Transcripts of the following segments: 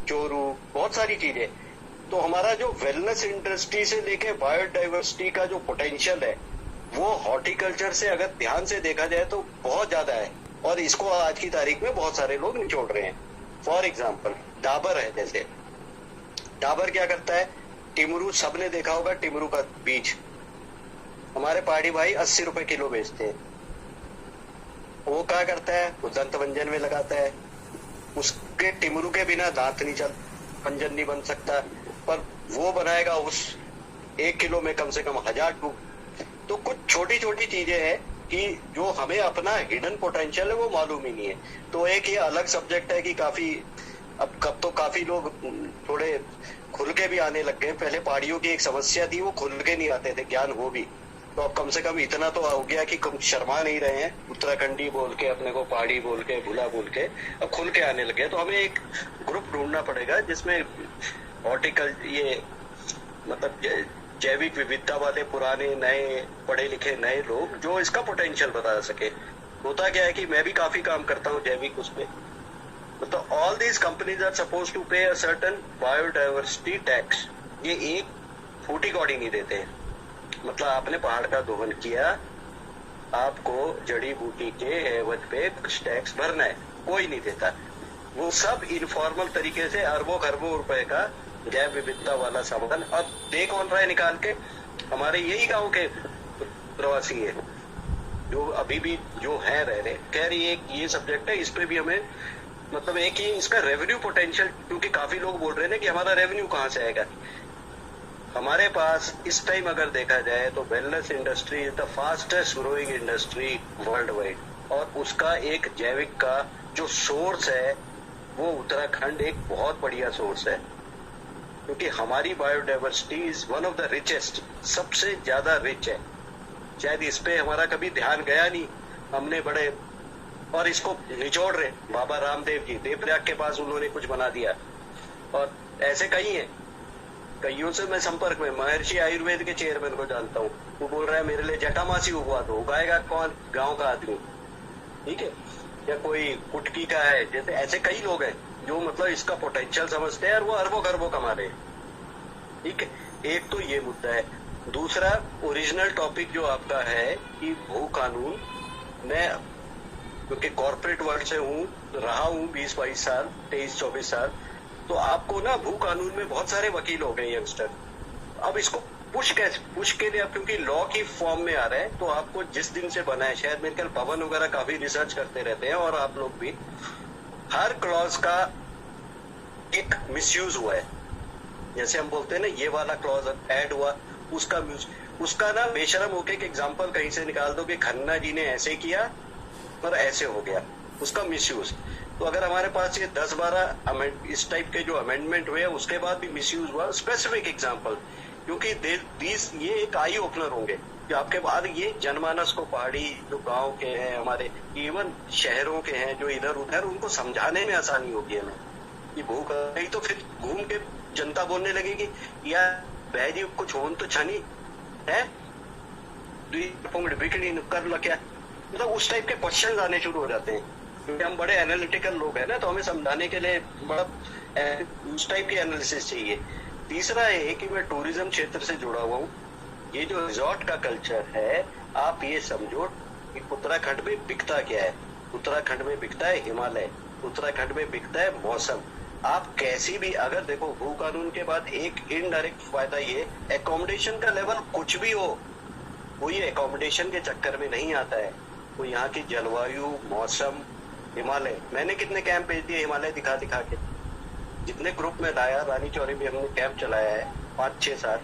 चोरू, बहुत सारी चीजें। तो हमारा जो वेलनेस इंडस्ट्री से लेके बायोडाइवर्सिटी का जो पोटेंशियल है वो हॉर्टिकल्चर से अगर ध्यान से देखा जाए तो बहुत ज्यादा है, और इसको आज की तारीख में बहुत सारे लोग निचोड़ रहे हैं। फॉर एग्जाम्पल डाबर है, जैसे डाबर क्या करता है, टिमरू, सबने देखा होगा टिमरू का बीज, हमारे पहाड़ी भाई 80 रुपए किलो बेचते हैं। वो क्या करता है, वो दंत भंजन में लगाता है, उसके टिमरू के बिना दांत नहीं चल, भंजन नहीं बन सकता, पर वो बनाएगा उस 1 किलो में कम से कम 1000 टूब। तो कुछ छोटी छोटी चीजें हैं कि जो हमें अपना हिडन पोटेंशियल है वो मालूम ही नहीं है। तो एक ये अलग सब्जेक्ट है कि काफी अब कब तो काफी लोग थोड़े खुल के भी आने लग गए। पहले पहाड़ियों की एक समस्या थी, वो खुल के नहीं आते थे, ज्ञान हो भी, तो अब कम से कम इतना तो हो गया कि शर्मा नहीं रहे हैं, उत्तराखंडी बोल के, अपने को पहाड़ी बोल के, भूला बोल के अब खुल के आने लगे। तो हमें एक ग्रुप ढूंढना पड़ेगा जिसमें हॉर्टिकल ये मतलब जैविक विविधता वाले पुराने नए पढ़े लिखे नए लोग जो इसका पोटेंशियल बता सके। होता क्या है कि मैं भी काफी काम करता हूँ जैविक उसमें, मतलब all these companies are suppose to pay a certain biodiversity tax. ये एक फूटी कौड़ी नहीं देते हैं, मतलब आपने पहाड़ का दोहन किया, आपको जड़ी बूटी के एवज पे कुछ टैक्स भरना है, कोई नहीं देता। वो सब इनफॉर्मल तरीके से अरबों खरबों रुपए का जैव विविधता वाला सामान अब दे कौन रहा है निकाल के, हमारे यही गांव के प्रवासी है जो अभी भी जो है रह रहे। कह रही है ये सब्जेक्ट है, इस पे भी हमें मतलब एक ही इसका रेवेन्यू पोटेंशियल, क्योंकि काफी लोग बोल रहे हैं कि हमारा रेवेन्यू कहाँ से आएगा। हमारे पास इस टाइम अगर देखा जाए तो wellness industry is the fastest growing industry world wide, और उसका एक जैविक का जो सोर्स है वो उत्तराखंड एक बहुत बढ़िया सोर्स है, क्योंकि हमारी biodiversity is one of the richest, सबसे ज्यादा रिच है। शायद इस पे हमारा कभी ध्यान गया नहीं, हमने बड़े और इसको निचोड़ रहे। बाबा रामदेव जी देवप्रयाग के पास उन्होंने कुछ बना दिया, और ऐसे कई हैं, कईयों से मैं संपर्क में, महर्षि आयुर्वेद के चेयरमैन को जानता हूँ, वो बोल रहा है मेरे लिए जटामासी उगवा दो, उगाएगा कौन, गांव का आदमी, ठीक है, या कोई कुटकी का है, जैसे ऐसे कई लोग हैं जो मतलब इसका पोटेंशियल समझते हैं और वो अरबों खरबों कमा रहे हैं, ठीक है। एक तो ये मुद्दा है। दूसरा ओरिजिनल टॉपिक जो आपका है कि भू कानून, मैं क्योंकि कॉर्पोरेट वर्ल्ड से हूँ, रहा हूँ 20-22 साल, 23-24 साल, तो आपको ना भू कानून में बहुत सारे वकील हो गए यंगस्टर। अब इसको पुश के लिए, अब क्योंकि लॉ की फॉर्म में आ रहा है, तो आपको जिस दिन से बना है, शायद मेरे ख्याल भवन वगैरह काफी रिसर्च करते रहते हैं और आप लोग भी, हर क्लॉज का एक मिसयूज हुआ है। जैसे हम बोलते हैं ना ये वाला क्लॉज ऐड हुआ, उसका ना बेशरम होके एक एग्जांपल कहीं से निकाल दो कि खन्ना जी ने ऐसे किया और ऐसे हो गया, उसका मिसयूज। तो अगर हमारे पास ये 10-12 इस टाइप के जो अमेंडमेंट हुए उसके बाद भी मिसयूज हुआ, स्पेसिफिक एग्जांपल, क्योंकि ये एक आई ओपनर होंगे कि आपके बाद ये जनमानस को, पहाड़ी जो गांव के हैं हमारे, इवन शहरों के हैं जो इधर उधर, उनको समझाने में आसानी होगी हमें कि भूख नहीं। तो फिर घूम के जनता बोलने लगेगी यार भाई जी कुछ होन तो छनी है, बिकनी कर लो क्या, मतलब उस टाइप के क्वेश्चन आने शुरू हो जाते हैं, क्योंकि हम बड़े एनालिटिकल लोग हैं ना, तो हमें समझाने के लिए बड़ा उस टाइप की एनालिसिस चाहिए। तीसरा है कि मैं टूरिज्म क्षेत्र से जुड़ा हुआ हूँ। ये जो रिजॉर्ट का कल्चर है, आप ये समझो कि उत्तराखंड में बिकता क्या है। उत्तराखंड में बिकता है हिमालय, उत्तराखंड में बिकता है मौसम। आप कैसी भी अगर देखो, भू कानून के बाद एक इनडायरेक्ट फायदा ये, एकोमोडेशन का लेवल कुछ भी हो, कोई एकोमोडेशन के चक्कर में नहीं आता है। वो यहाँ की जलवायु, मौसम, हिमालय, मैंने कितने कैंप भेज दिए हिमालय दिखा दिखा के, जितने ग्रुप में लाया, रानी चौरी में हमने कैंप चलाया है 5-6 साल,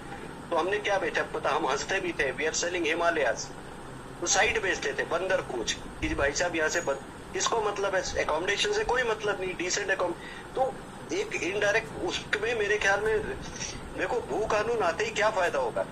तो हमने क्या बेचा पता, हम हंसते भी थे, वी आर सेलिंग हिमालयास, तो साइड बेचते थे, बंदर कूच कि भाई साहब यहाँ से किसको मतलब है, एकोमोडेशन से कोई मतलब नहीं, डिसेंट तो एक इनडायरेक्ट उसमें मेरे ख्याल में देखो, भू कानून आते ही क्या फायदा होगा,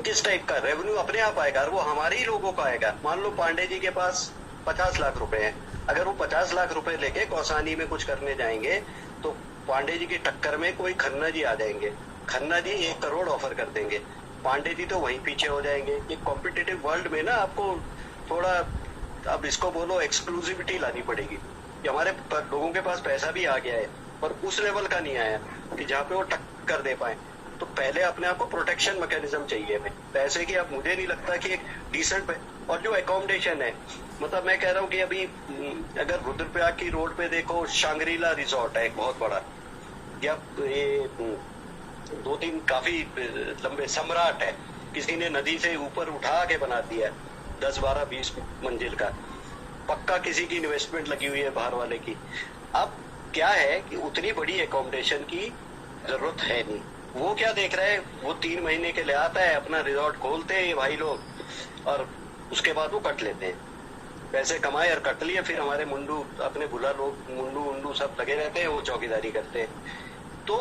किस टाइप का रेवेन्यू अपने आप आएगा, और वो हमारे ही लोगों का आएगा। मान लो पांडे जी के पास 50 लाख रुपए हैं, अगर वो 50 लाख रुपए लेके कौसानी में कुछ करने जाएंगे तो पांडे जी की टक्कर में कोई खन्ना जी आ जाएंगे, खन्ना जी 1 करोड़ ऑफर कर देंगे, पांडे जी तो वहीं पीछे हो जाएंगे। एक कॉम्पिटिटिव वर्ल्ड में ना आपको थोड़ा, अब इसको बोलो एक्सक्लूसिविटी लानी पड़ेगी कि हमारे लोगों के पास पैसा भी आ गया है पर उस लेवल का नहीं आया कि जहाँ पे वो टक्कर दे पाए। तो पहले अपने आप को प्रोटेक्शन मैकेनिज्म चाहिए हमें पैसे की। अब मुझे नहीं लगता कि एक डिसेंट, और जो एकोमोडेशन है, मतलब मैं कह रहा हूँ कि अभी अगर रुद्रप्रयाग की रोड पे देखो, शांग्रीला रिजॉर्ट है एक बहुत बड़ा, या ये 2-3 काफी लंबे, सम्राट है, किसी ने नदी से ऊपर उठा के बना दिया 10-12-20 मंजिल का, पक्का किसी की इन्वेस्टमेंट लगी हुई है बाहर वाले की। अब क्या है कि उतनी बड़ी एकोमोडेशन की जरूरत है नहीं। वो क्या देख रहे हैं, वो 3 महीने के लिए आता है, अपना रिजॉर्ट खोलते हैं ये भाई लोग, और उसके बाद वो कट लेते हैं, पैसे कमाए और कट लिए। फिर हमारे मुंडू, अपने भुला लोग, मुंडू सब लगे रहते हैं, वो चौकीदारी करते हैं। तो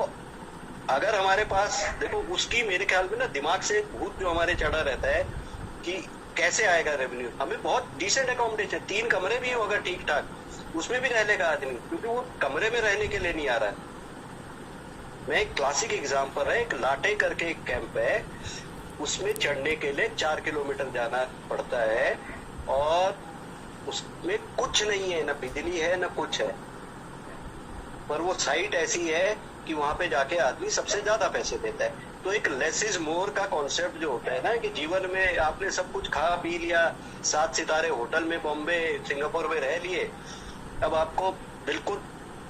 अगर हमारे पास देखो, उसकी मेरे ख्याल में ना दिमाग से भूत जो हमारे चढ़ा रहता है कि कैसे आएगा रेवेन्यू। हमें बहुत डिसेंट एकोमोडेशन, 3 कमरे भी हो अगर ठीक ठाक, उसमें भी रह लेगा आदमी, क्योंकि वो कमरे में रहने के लिए नहीं आ रहा है। मैं एक क्लासिक एग्जांपल है, एक लाटे करके एक कैंप है, उसमें चढ़ने के लिए 4 किलोमीटर जाना पड़ता है, और उसमें कुछ नहीं है, ना बिजली है ना कुछ है, पर वो साइट ऐसी है कि वहां पे जाके आदमी सबसे ज्यादा पैसे देता है। तो एक लेस इज मोर का कॉन्सेप्ट जो होता है ना, कि जीवन में आपने सब कुछ खा पी लिया, 7 सितारे होटल में बॉम्बे सिंगापुर में रह लिए, अब आपको बिल्कुल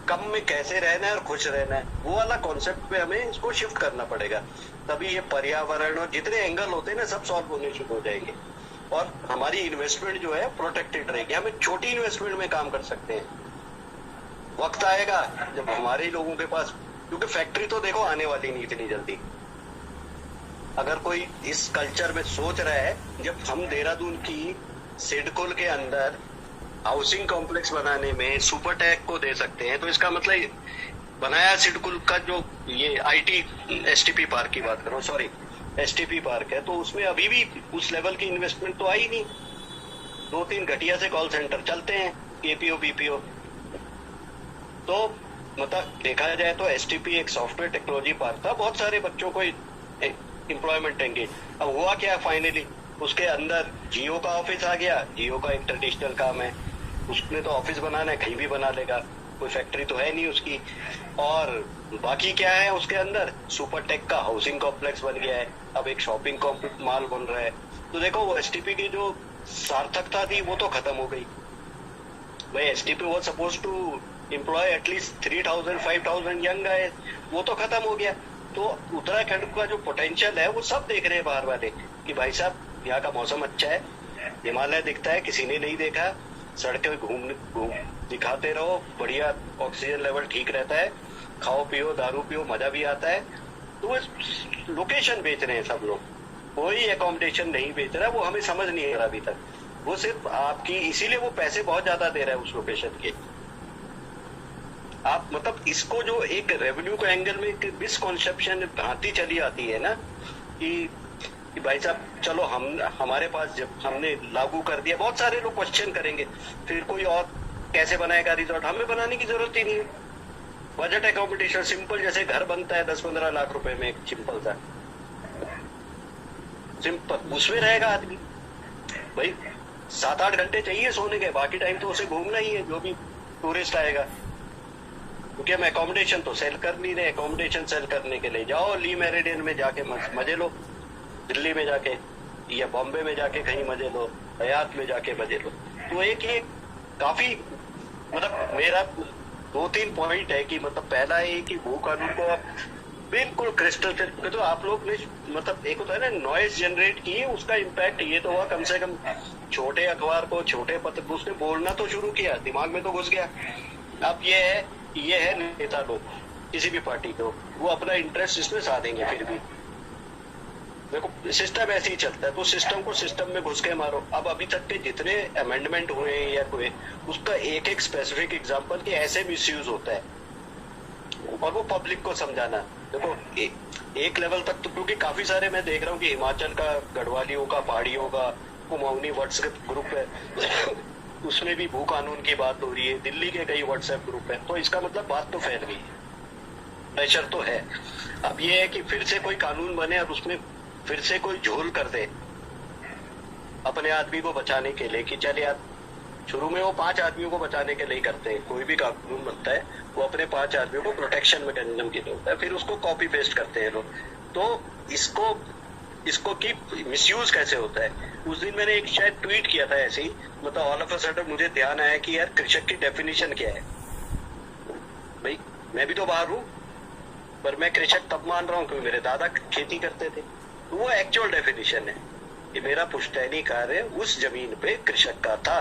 कम में कैसे रहना है और खुश रहना है, वो वाला कॉन्सेप्ट पे हमें इसको शिफ्ट करना पड़ेगा। तभी ये पर्यावरण और जितने एंगल होते हैं ना, सब सॉल्व होने शुरू हो जाएंगे, और हमारी इन्वेस्टमेंट जो है प्रोटेक्टेड रहेगी। हम एक छोटी इन्वेस्टमेंट में काम कर सकते हैं। वक्त आएगा जब हमारे लोगों के पास, क्योंकि फैक्ट्री तो देखो आने वाली नहीं इतनी जल्दी। अगर कोई इस कल्चर में सोच रहा है, जब हम देहरादून की सिडकुल के अंदर हाउसिंग कॉम्प्लेक्स बनाने में सुपरटेक को दे सकते हैं, तो इसका मतलब बनाया सिडकुल का जो ये आईटी एसटीपी पार्क की बात करो, सॉरी एसटीपी पार्क है, तो उसमें अभी भी उस लेवल की इन्वेस्टमेंट तो आई नहीं। 2-3 घटिया से कॉल सेंटर चलते हैं, एपीओ बीपीओ। तो मतलब देखा जाए तो एसटीपी एक सॉफ्टवेयर टेक्नोलॉजी पार्क था, बहुत सारे बच्चों को एम्प्लॉयमेंट देंगे। अब हुआ क्या फाइनली, उसके अंदर जियो का ऑफिस आ गया। जियो का एक ट्रेडिशनल काम है, उसने तो ऑफिस बनाना है, कहीं भी बना लेगा, कोई फैक्ट्री तो है नहीं उसकी। और बाकी क्या है उसके अंदर, सुपरटेक का हाउसिंग कॉम्प्लेक्स बन गया है, अब एक शॉपिंग कॉम्प्लेक्स माल बन रहा है। तो देखो वो एसटीपी की जो सार्थकता थी वो तो खत्म हो गई भाई। STP was suppose to employ at least 3,000-5,000 young guys, वो तो खत्म हो गया। तो उत्तराखंड का जो पोटेंशियल है वो सब देख रहे हैं बाहर वाले कि भाई साहब यहाँ का मौसम अच्छा है, हिमालय दिखता है, किसी ने नहीं देखा, सड़कें घूम दिखाते रहो, बढ़िया ऑक्सीजन लेवल ठीक रहता है, खाओ पियो दारू पियो, मजा भी आता है। तो वो लोकेशन बेच रहे हैं सब लोग, कोई एकोमोडेशन नहीं बेच रहा, वो हमें समझ नहीं आ रहा अभी तक। वो सिर्फ आपकी, इसीलिए वो पैसे बहुत ज्यादा दे रहा है उस लोकेशन के। आप मतलब इसको जो एक रेवेन्यू के एंगल में एक मिसकॉन्सेप्शन भ्रांति चली आती है ना, कि भाई साहब चलो हमारे पास जब हमने लागू कर दिया, बहुत सारे लोग क्वेश्चन करेंगे, फिर कोई और कैसे बनाएगा रिजॉर्ट, हमें बनाने की जरूरत ही नहीं है। बजट एकोमोडेशन सिंपल, जैसे घर बनता है 10-15 लाख रुपए में, एक सिंपल सा सिंपल, उसमें रहेगा आदमी। भाई 7-8 घंटे चाहिए सोने के, बाकी टाइम तो उसे घूमना ही है, जो भी टूरिस्ट आएगा। क्योंकि हम एकोमोडेशन तो सेल कर नहीं रहे, एकोमोडेशन सेल करने के लिए जाओ ली मेरिडियन में जाके मजे लो, दिल्ली में जाके या बॉम्बे में जाके कहीं मजे लो, हयात में जाके मजे लो। तो एक ये काफी मतलब मेरा 2-3 पॉइंट है कि मतलब पहला ये कि भू कानून को आप बिल्कुल क्रिस्टल क्लियर, तो आप लोग ने मतलब एक होता है ना नॉइज जनरेट की, उसका इम्पैक्ट ये तो हुआ, कम से कम छोटे अखबार को, छोटे पत्र को उसने बोलना तो शुरू किया, दिमाग में तो घुस गया। अब ये है नेता लोग किसी भी पार्टी को, वो अपना इंटरेस्ट इसमें साधेंगे। फिर भी देखो सिस्टम ऐसे ही चलता है, तो सिस्टम को सिस्टम में घुस के मारो। अब अभी तक के जितने अमेंडमेंट हुए या कोई, उसका एक स्पेसिफिक एग्जांपल कि ऐसे मिसयूज होता है, और वो पब्लिक को समझाना। देखो एक लेवल तक तो, क्योंकि काफी सारे मैं देख रहा हूँ कि हिमाचल का, गढ़वालियों का, पहाड़ियों का कुमाऊनी व्हाट्सएप ग्रुप है उसमें भी भू कानून की बात हो रही है, दिल्ली के कई व्हाट्सएप ग्रुप है, तो इसका मतलब बात तो फैल गई, प्रेशर तो है। अब ये है कि फिर से कोई कानून बने और उसमें फिर से कोई झोल कर दे अपने आदमी को बचाने के लिए कि चल यार शुरू में वो 5 आदमियों को बचाने के लिए करते हैं, कोई भी कानून बनता है वो अपने 5 आदमियों को प्रोटेक्शन मैकेनिज्म के लिए होता है, फिर उसको कॉपी पेस्ट करते हैं लोग। तो इसको की मिसयूज कैसे होता है। उस दिन मैंने एक शायद ट्वीट किया था ऐसे ही, मतलब ऑल ऑफ अ सडन मुझे ध्यान आया कि यार कृषक की डेफिनेशन क्या है। भाई मैं भी तो बाहर हूँ, पर मैं कृषक तब मान रहा हूँ क्योंकि मेरे दादा खेती करते थे। तो वो एक्चुअल डेफिनेशन है कि मेरा पुश्तैनी कार्य उस जमीन पे कृषक का था,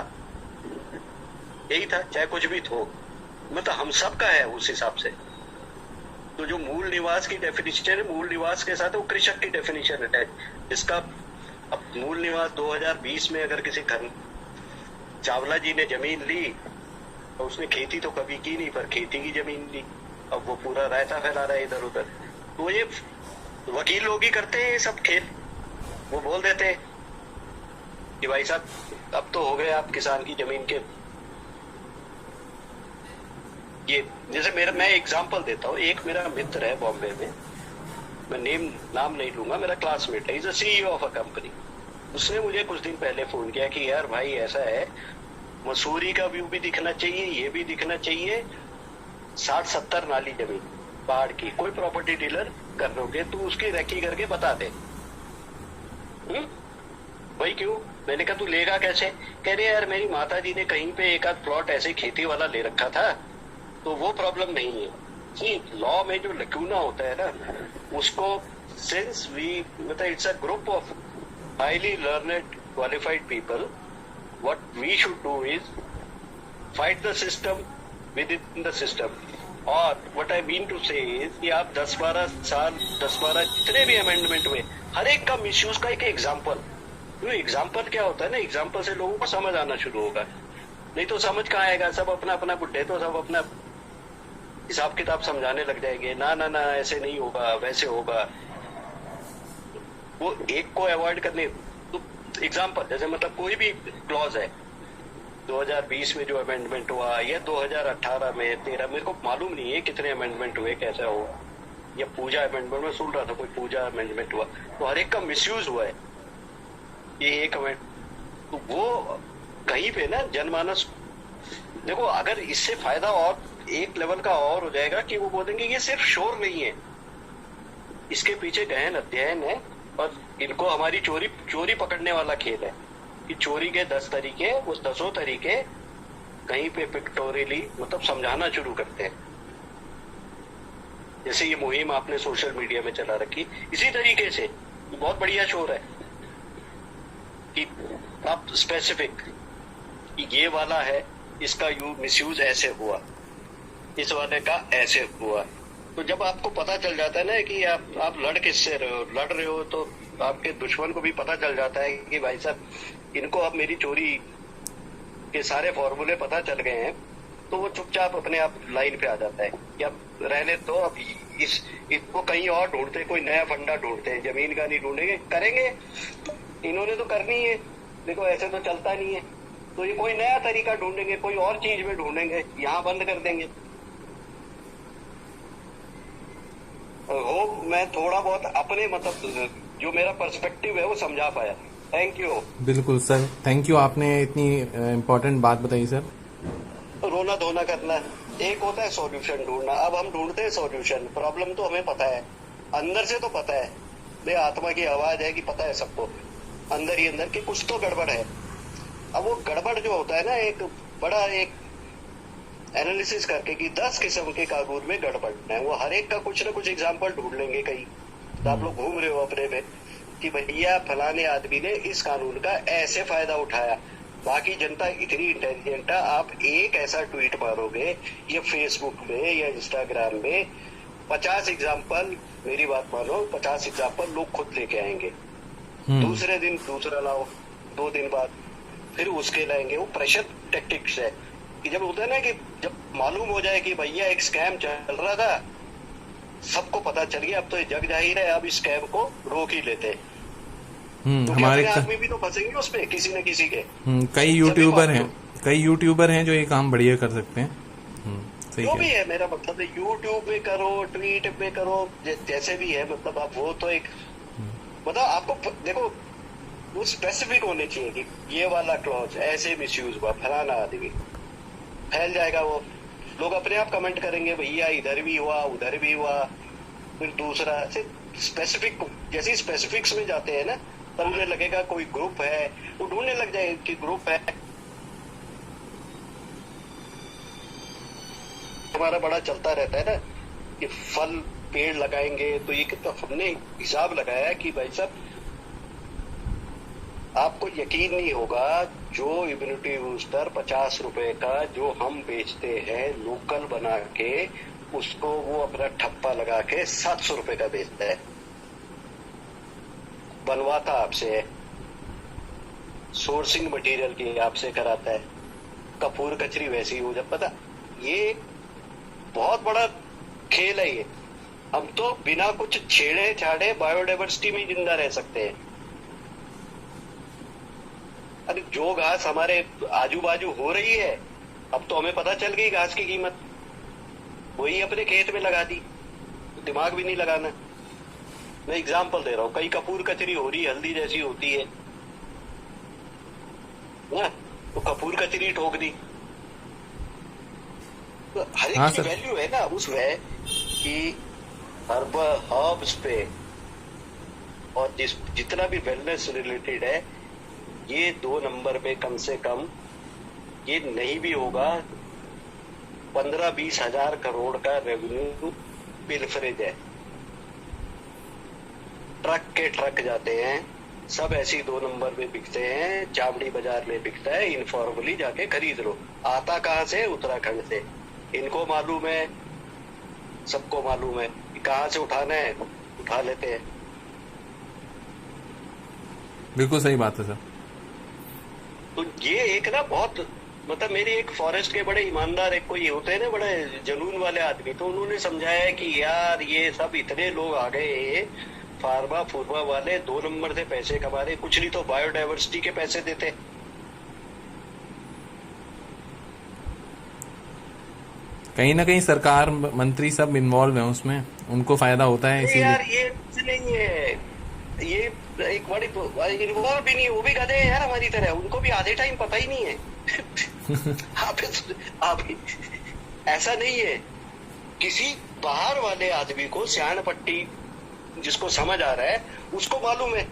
यही था, चाहे कुछ भी हो, मतलब हम सब का है उस हिसाब से। तो जो मूल निवास की डेफिनेशन है, मूल निवास के साथ वो कृषक की डेफिनेशन है इसका। अब मूल निवास 2020 में अगर किसी चावला जी ने जमीन ली तो उसने खेती तो कभी की नहीं, पर खेती की जमीन ली, अब वो पूरा रायता फैला रहा है इधर उधर। तो ये वकील लोग ही करते हैं ये सब खेल। वो बोल देते हैं कि भाई साहब अब तो हो गए आप किसान की जमीन के। ये जैसे मैं एग्जांपल देता हूँ, एक मेरा मित्र है बॉम्बे में, मैं नाम नहीं लूंगा, मेरा क्लासमेट है, is a CEO of a company. उसने मुझे कुछ दिन पहले फोन किया कि यार भाई ऐसा है, मसूरी का व्यू भी दिखना चाहिए, ये भी दिखना चाहिए, 60-70 नाली जमीन पहाड़ की, कोई प्रॉपर्टी डीलर कर लोगे तो उसकी रेकी करके बता दे। भाई क्यों? मैंने कहा तू लेगा कैसे? कह रहे यार मेरी माता जी ने कहीं पे एक आध प्लॉट ऐसे खेती वाला ले रखा था, तो वो प्रॉब्लम नहीं है। जी लॉ में जो लक्यूना होता है ना, उसको सिंस वी मतलब it's a group of highly learned qualified people, what we should do is fight the system within the system. और what I mean to say is कि आप 10-12 साल 10-12 जितने भी अमेंडमेंट हुए, हर एक का मिसयूज का एक एग्जाम्पल। एग्जाम्पल क्या होता है ना, एग्जाम्पल से लोगों को समझ आना शुरू होगा, नहीं तो समझ कहाँ आएगा। सब अपना अपना बुड्ढे तो सब अपना हिसाब किताब समझाने लग जाएंगे, ना ना ना ऐसे नहीं होगा वैसे होगा। वो एक को अवॉइड करने तो एग्जाम्पल, जैसे मतलब कोई भी क्लॉज है 2020 में जो अमेंडमेंट हुआ या 2018 में 13, मेरे को मालूम नहीं है कितने अमेंडमेंट हुए, कैसा हो, या पूजा अमेंडमेंट में सुन रहा था कोई पूजा अमेंडमेंट हुआ, तो हर एक का मिसयूज हुआ है ये एक अमेंडमेंट। तो वो कहीं पे ना जनमानस, देखो अगर इससे फायदा और एक लेवल का और हो जाएगा कि वो बोलेंगे ये सिर्फ शोर नहीं है, इसके पीछे गहन अध्ययन है, और इनको हमारी चोरी पकड़ने वाला खेल है कि चोरी के 10 तरीके, वो 10 तरीके कहीं पे पिक्टोरियली मतलब समझाना शुरू करते हैं। जैसे ये मुहिम आपने सोशल मीडिया में चला रखी, इसी तरीके से बहुत बढ़िया शोर है कि आप स्पेसिफिक ये वाला है, इसका मिसयूज ऐसे हुआ, इस वाले का ऐसे हुआ। तो जब आपको पता चल जाता है ना कि आप लड़ रहे हो, तो आपके दुश्मन को भी पता चल जाता है कि भाई साहब इनको अब मेरी चोरी के सारे फॉर्मूले पता चल गए हैं, तो वो चुपचाप अपने आप लाइन पे आ जाता है कि अब रहने तो अब इसको कहीं और ढूंढते, कोई नया फंडा ढूंढते हैं, जमीन का नहीं ढूंढेंगे, करेंगे इन्होंने तो करनी है, देखो ऐसे तो चलता नहीं है, तो ये कोई नया तरीका ढूंढेंगे, कोई और चीज में ढूंढेंगे, यहाँ बंद कर देंगे। होप मैं थोड़ा बहुत अपने मतलब जो मेरा पर्सपेक्टिव है वो समझा पाया। Thank you. बिल्कुल सर, थैंक यू, आपने इतनी इम्पोर्टेंट बात बताई सर। रोना धोना करना एक होता है, सॉल्यूशन ढूंढना। अब हम ढूंढते हैं सॉल्यूशन, प्रॉब्लम तो हमें पता है, अंदर से तो पता है, ये आत्मा की आवाज है कि पता है सबको अंदर ही अंदर कि कुछ तो गड़बड़ है। अब वो गड़बड़ जो होता है ना, एक बड़ा एक एनालिसिस करके कि 10 किस्म के कानून में गड़बड़ है, वो हर एक का कुछ ना कुछ एग्जाम्पल ढूंढ लेंगे कहीं। तो आप लोग घूम रहे हो अपने में कि भैया फलाने आदमी ने इस कानून का ऐसे फायदा उठाया, बाकी जनता इतनी इंटेलिजेंट है, आप एक ऐसा ट्वीट मारोगे या फेसबुक में या इंस्टाग्राम में 50 एग्जाम्पल, मेरी बात मानो 50 एग्जाम्पल लोग खुद लेके आएंगे। दूसरे दिन दूसरा लाओ, 2 दिन बाद फिर उसके लाएंगे। वो प्रेशर टेक्टिक्स है कि जब होता है ना कि जब मालूम हो जाए कि भैया एक स्कैम चल रहा था, सबको पता चल गया, अब तो ये जग जाहिर है, अब इस स्कैम को रोक ही लेते हैं। तो हमारे आदमी भी तो फंसेंगे उसपे किसी न किसी के। कई यूट्यूबर हैं जो ये काम बढ़िया कर सकते हैं। जो भी है, मेरा मतलब है यूट्यूब पे करो, ट्वीट पे करो, जैसे भी है, मतलब आप वो तो एक मतलब आपको देखो वो स्पेसिफिक होने चाहिए कि ये वाला क्लॉज ऐसे मिसयूज हुआ, फलाना आदमी, फैल जाएगा वो, लोग अपने आप कमेंट करेंगे भैया इधर भी हुआ उधर भी हुआ, फिर दूसरा से स्पेसिफिक, जैसे स्पेसिफिक्स में जाते हैं ना तब उन्हें लगेगा कोई ग्रुप है, वो ढूंढने लग जाए कि ग्रुप है। हमारा बड़ा चलता रहता है ना कि फल पेड़ लगाएंगे, तो ये कितना हमने हिसाब लगाया है कि भाई साहब आपको यकीन नहीं होगा, जो इम्यूनिटी बूस्टर 50 रुपए का जो हम बेचते हैं लोकल बना के, उसको वो अपना ठप्पा लगा के 700 रुपए का बेचता है, बनवाता आपसे, सोर्सिंग मटेरियल की आपसे कराता है, कपूर कचरी वैसी हो जब पता। ये बहुत बड़ा खेल है ये। हम तो बिना कुछ छेड़े छाड़े बायोडाइवर्सिटी में जिंदा रह सकते हैं। अरे जो घास हमारे आजू बाजू हो रही है, अब तो हमें पता चल गई घास की कीमत, वही अपने खेत में लगा दी, दिमाग भी नहीं लगाना। मैं एग्जाम्पल दे रहा हूँ, कई कपूर कचरी हो रही हल्दी जैसी होती है ना, तो कपूर कचरी ठोक दी। तो हर एक की वैल्यू है ना उस वे कि हर्ब्स पे, और जितना भी वेलनेस रिलेटेड है, ये 2 नंबर में कम से कम ये नहीं भी होगा 15-20 हजार करोड़ का रेवेन्यू पिलफरेज है। ट्रक के ट्रक जाते हैं, सब ऐसी 2 नंबर में बिकते हैं, चावड़ी बाजार में बिकता है, इनफॉर्मली जाके खरीद लो। आता कहाँ से? उत्तराखंड से। इनको मालूम है, सबको मालूम है कहाँ से उठाना है, उठा लेते हैं। बिल्कुल सही बात है सर। तो ये एक ना बहुत, मतलब मेरे एक फॉरेस्ट के बड़े ईमानदार एक कोई होते हैं ना बड़े जुनून वाले आदमी, तो उन्होंने समझाया कि यार ये सब इतने लोग आ गए फार्मा फूर्मा वाले, 2 नंबर से पैसे कमा रहे, कुछ नहीं तो बायोडाइवर्सिटी के पैसे देते। कहीं ना कहीं सरकार मंत्री सब इन्वॉल्व है उसमें, उनको फायदा होता है इसीलिए। यार ये कुछ नहीं है, ये एक बड़ी इन्वॉल्व भी नहीं, वो भी गधे हैं यार हमारी तरह, उनको भी आधे टाइम पता ही नहीं है। आप ऐसा नहीं है, किसी बाहर वाले आदमी को सियाण पट्टी जिसको समझ आ रहा है उसको मालूम है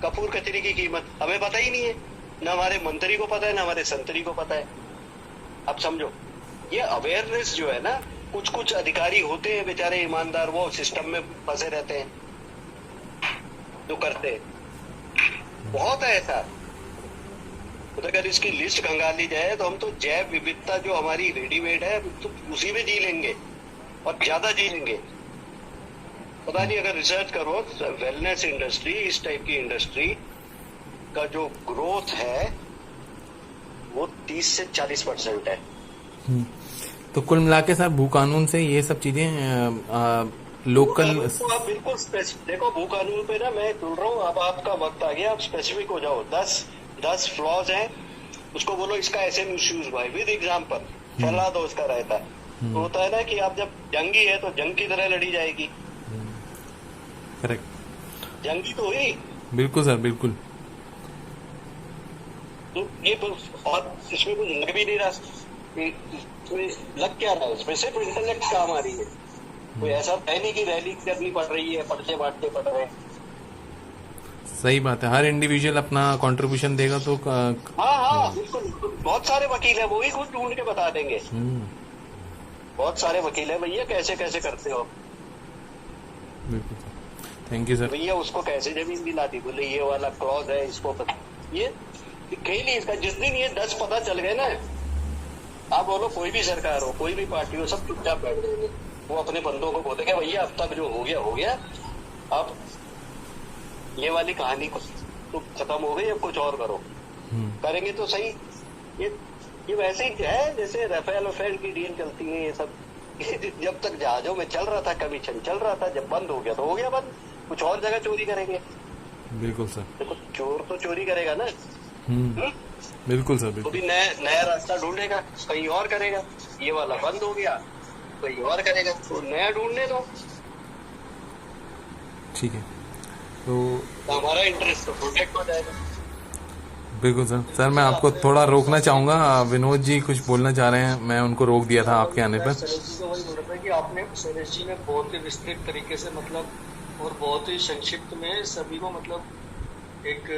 कपूर कचरी की कीमत, हमें पता ही नहीं है, ना हमारे मंत्री को पता है ना हमारे संतरी को पता है। अब समझो ये अवेयरनेस जो है ना, कुछ कुछ अधिकारी होते हैं बेचारे ईमानदार, वो सिस्टम में फंसे रहते हैं, जो करते हैं बहुत है ऐसा। तो अगर इसकी लिस्ट खंगाली जाए तो हम तो जैव विविधता जो हमारी रेडीमेड है तो उसी में जी लेंगे और ज्यादा जी लेंगे। पता नहीं, अगर रिसर्च करो वेलनेस इंडस्ट्री, इस टाइप की इंडस्ट्री का जो ग्रोथ है वो 30 से 40% है। तो कुल मिला के सर भू कानून से ये सब चीजें लोकल आप बिल्कुल देखो, भू कानून पे ना मैं जुड़ रहा हूँ, अब आपका वक्त आ गया, आप स्पेसिफिक हो जाओ। 10 फ्लॉज हैं, उसको बोलो इसका ऐसे मिसयूज हुआ है, विद एग्जाम्पल फैला दो उसका रहता है। तो होता है ना कि आप जब जंगी है तो जंग की तरह लड़ी जाएगी। करेक्ट, जंगी तो हुई। बिल्कुल सर, बिल्कुल। तो ये और इसमें कुछ लग भी नहीं रहा, लग क्या रहा है, इसमें सिर्फ इंटरनेट काम आ रही है। कोई ऐसा है नहीं कि रैली करनी पड़ रही है, पर्चे बांटने पड़ रहे हैं। सही बात है, हर इंडिविजुअल अपना कंट्रीब्यूशन देगा तो हाँ बिल्कुल। बहुत सारे वकील है, वो ही खुद ढूंढ के बता देंगे। बहुत सारे वकील है भैया, कैसे कैसे करते हो। बिल्कुल, थैंक यू सर। भैया उसको कैसे जमीन दिलाती, बोले ये वाला क्लॉज है, इसको ये कहीं नहीं, इसका जिस दिन ये 10 पता चल गए ना, आप बोलो कोई भी सरकार हो, कोई भी पार्टी हो, सब चुपचाप बैठ जाएंगे। वो अपने बंदों को बोलेंगे भैया अब तक जो हो गया, अब ये वाली कहानी तो खत्म हो गई, अब कुछ और करो। करेंगे तो सही। ये वैसे ही है जैसे राफेल वफेल की डील चलती है, ये सब जब तक जहाजों में चल रहा था, कमीशन चल रहा था, जब बंद हो गया तो हो गया बंद, कुछ और जगह चोरी करेंगे। बिल्कुल सर, देखो चोर तो चोरी करेगा ना। बिल्कुल सर, बिल्कुल। तो भी नया रास्ता ढूंढेगा, कहीं और करेगा। ये वाला बंद हो गया, कहीं और करेगा, तो नया ढूंढने दो। ठीक है, तो हमारा इंटरेस्ट तो प्रोटेक्ट हो जाएगा। बिल्कुल सर। सर मैं आपको थोड़ा रोकना चाहूंगा, विनोद जी कुछ बोलना चाह रहे हैं, मैं उनको रोक दिया था आपके आने मैं पर। शैलेश जी को वही बोल रहा था कि आपने, शैलेश जी ने बहुत ही विस्तृत तरीके से मतलब और बहुत ही संक्षिप्त में सभी को मतलब एक